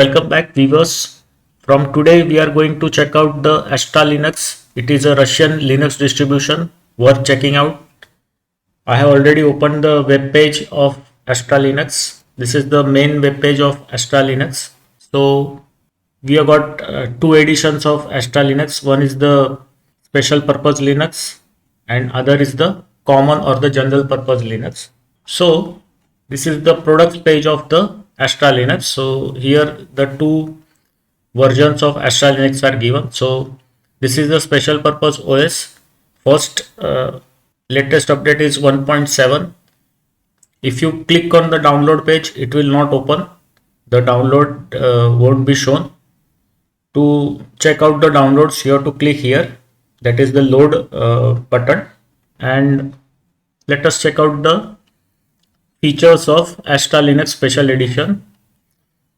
Welcome back viewers. From today we are going to check out the Astra Linux. It is a Russian Linux distribution worth checking out. I have already opened the web page of Astra Linux. This is the main web page of Astra Linux. So we have got two editions of Astra Linux. One is the special purpose Linux and other is the common or the general purpose Linux. So this is the products page of the Astra Linux. So here the two versions of Astra Linux are given. So this is the special purpose OS. First latest update is 1.7. If you click on the download page, it will not open. The download won't be shown. To check out the downloads, you have to click here. That is the load button. And let us check out the features of Astra Linux Special Edition.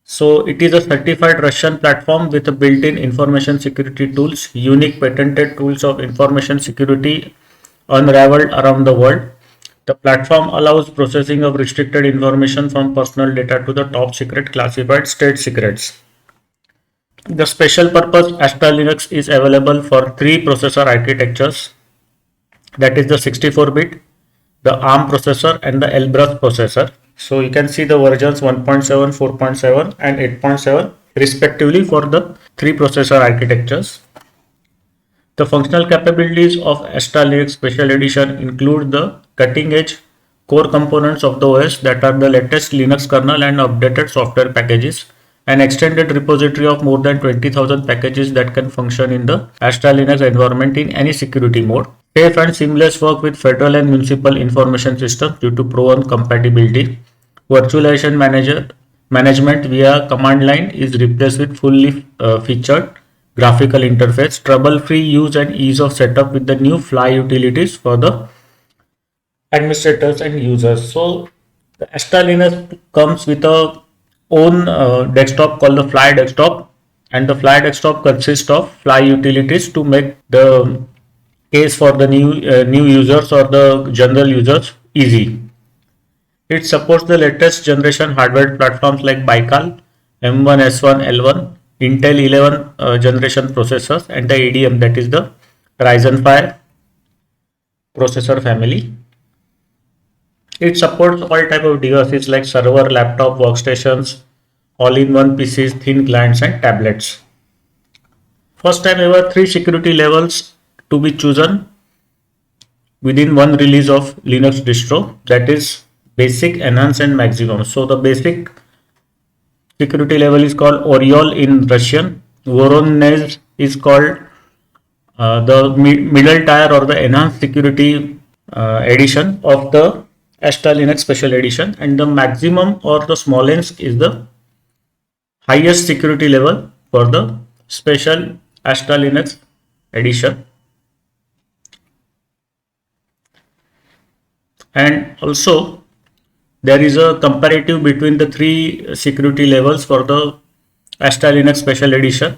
So it is a certified Russian platform with a built-in information security tools, unique patented tools of information security unraveled around the world. The platform allows processing of restricted information from personal data to the top secret classified state secrets. The special purpose Astra Linux is available for three processor architectures, that is the 64-bit, the ARM processor and the LBRUS processor. So you can see the versions 1.7, 4.7 and 8.7 respectively for the three processor architectures. The functional capabilities of Astra Linux Special Edition include the cutting edge core components of the OS that are the latest Linux kernel and updated software packages, an extended repository of more than 20,000 packages that can function in the Astra Linux environment in any security mode. Safe and seamless work with federal and municipal information systems due to proven compatibility. Virtualization management via command line is replaced with fully featured graphical interface. Trouble-free use and ease of setup with the new Fly utilities for the administrators and users. So the Astra Linux comes with a own desktop called the Fly desktop, and the Fly desktop consists of Fly utilities to make the case for the new users or the general users easy. It supports the latest generation hardware platforms like Baikal, M1, S1, L1, Intel 11 generation processors and the ADM, that is the Ryzen 5 processor family. It supports all type of devices like server, laptop, workstations, all-in-one PCs, thin clients and tablets. First time ever, three security levels to be chosen within one release of Linux distro, that is basic, enhanced and maximum. So the basic security level is called Oriol in Russian. Voronezh is called the middle tier or the enhanced security edition of the Astra Linux Special Edition, and the maximum or the Smolensk is the highest security level for the special Astra Linux edition. And also there is a comparative between the three security levels for the Astra Linux Special Edition.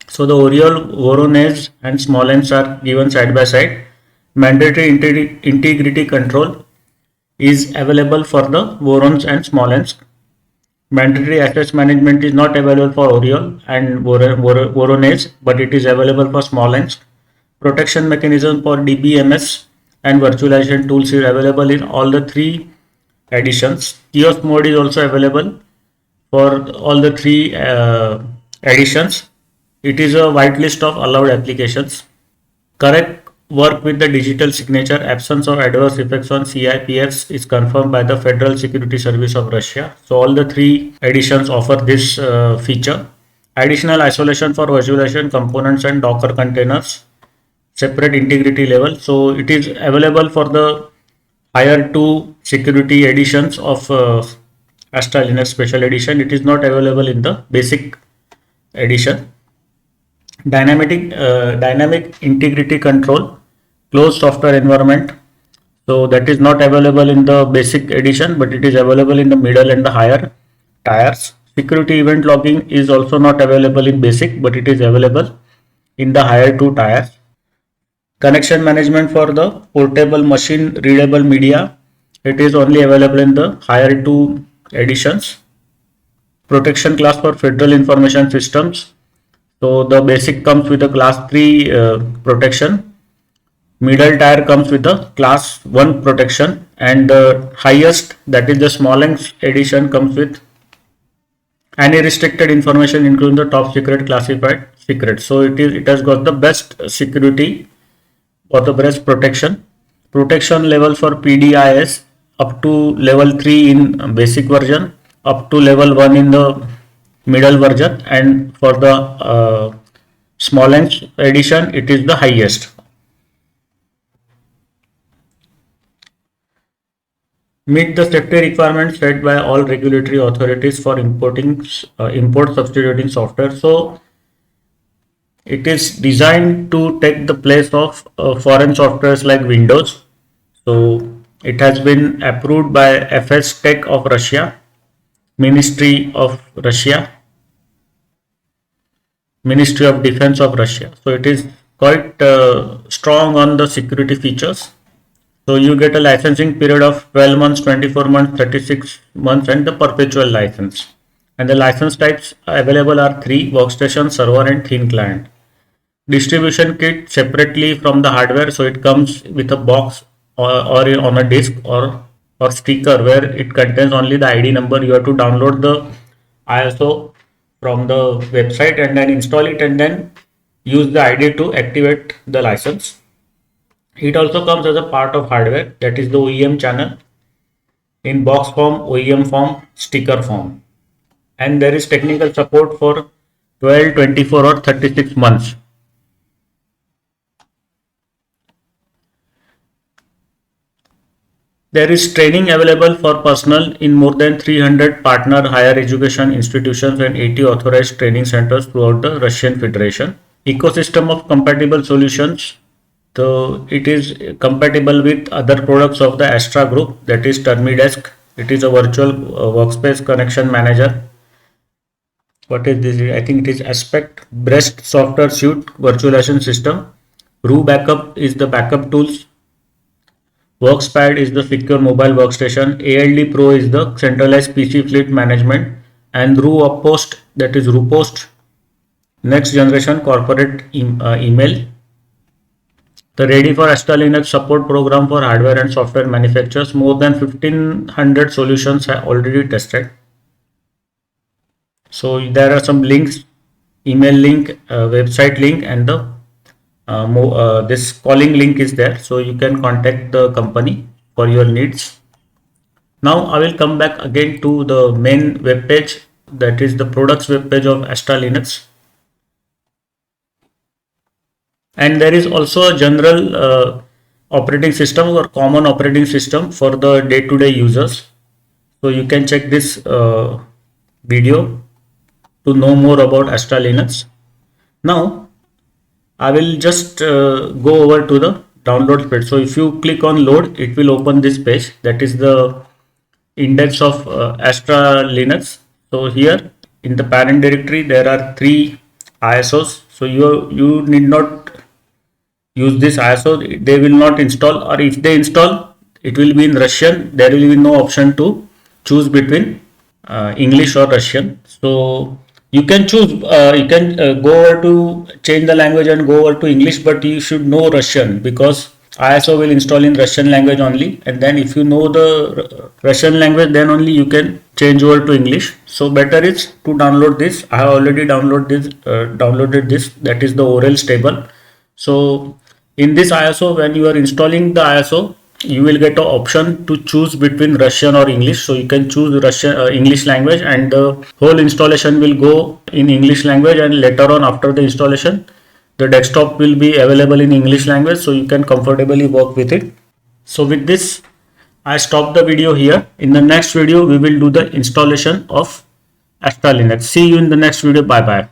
So the Oriol, Voronezh and Smolensk are given side by side. Mandatory integrity control is available for the Voronezh and Smolensk. Mandatory access management is not available for Oriol and Voronezh, but it is available for Smolensk. Protection mechanism for DBMS and virtualization tools is available in all the three editions. Kiosk mode is also available for all the three editions. It is a whitelist of allowed applications. Correct work with the digital signature, absence of adverse effects on CIPS is confirmed by the Federal Security Service of Russia. So all the three editions offer this feature. Additional isolation for virtualization components and Docker containers. Separate integrity level. So it is available for the higher two security editions of Astra Linux Special Edition. It is not available in the basic edition. Dynamic integrity control, closed software environment. So that is not available in the basic edition, but it is available in the middle and the higher tiers. Security event logging is also not available in basic, but it is available in the higher two tiers. Connection management for the portable machine readable media, it is only available in the higher two editions. protection class for federal information systems. So the basic comes with a class 3 protection. Middle tier comes with a class 1 protection, and the highest, that is the smallest edition, comes with any restricted information including the top secret classified secret. So it has got the best security or the best protection level for PDIS up to level 3 in basic version, up to level 1 in the middle version, and for the smallest edition it is the highest. Meet the safety requirements set by all regulatory authorities for import substituting software. So it is designed to take the place of foreign softwares like Windows. So it has been approved by FS Tech of Russia, Ministry of Defense of Russia. So it is quite strong on the security features. So you get a licensing period of 12 months, 24 months, 36 months, and the perpetual license. And the license types available are 3: workstation, server, and thin client. Distribution kit separately from the hardware, so it comes with a box or on a disk or sticker where it contains only the ID number. You have to download the ISO from the website and then install it and then use the ID to activate the license. It also comes as a part of hardware, that is the OEM channel, in box form, OEM form, sticker form, and there is technical support for 12, 24 or 36 months. There is training available for personnel in more than 300 partner higher education institutions and 80 authorized training centers throughout the Russian Federation. Ecosystem of compatible solutions. So it is compatible with other products of the Astra Group, that is Termidesk. It is a virtual workspace connection manager. What is this? I think it is Aspect Breast Software Suite Virtualization System. RU Backup is the backup tools. WorksPad is the secure mobile workstation. ALD Pro is the centralized PC fleet management, and RU Uppost, that is RuPost, next generation corporate email. The Ready for Astra Linux support program for hardware and software manufacturers. More than 1500 solutions are already tested. So there are some links, email link, website link, and the this calling link is there. So you can contact the company for your needs. Now I will come back again to the main web page, that is the products web page of Astra Linux. And there is also a general operating system or common operating system for the day-to-day users. So you can check this video to know more about Astra Linux. Now I will just go over to the download page. So if you click on load, it will open this page, that is the index of Astra Linux. So here in the parent directory there are 3 ISOs. So you need not use this ISO, they will not install, or if they install it will be in Russian. There will be no option to choose between English or Russian. So you can choose, you can go over to change the language and go over to English, but you should know Russian because ISO will install in Russian language only, and then if you know the Russian language, then only you can change over to English. So better is to download this. I have already downloaded this, that is the OREL stable. So in this ISO, when you are installing the ISO, you will get an option to choose between Russian or English. So you can choose Russian, English language, and the whole installation will go in English language, and later on after the installation the desktop will be available in English language, so you can comfortably work with it. So with this I stop the video here. In the next video we will do the installation of Astra Linux. See you in the next video. Bye bye.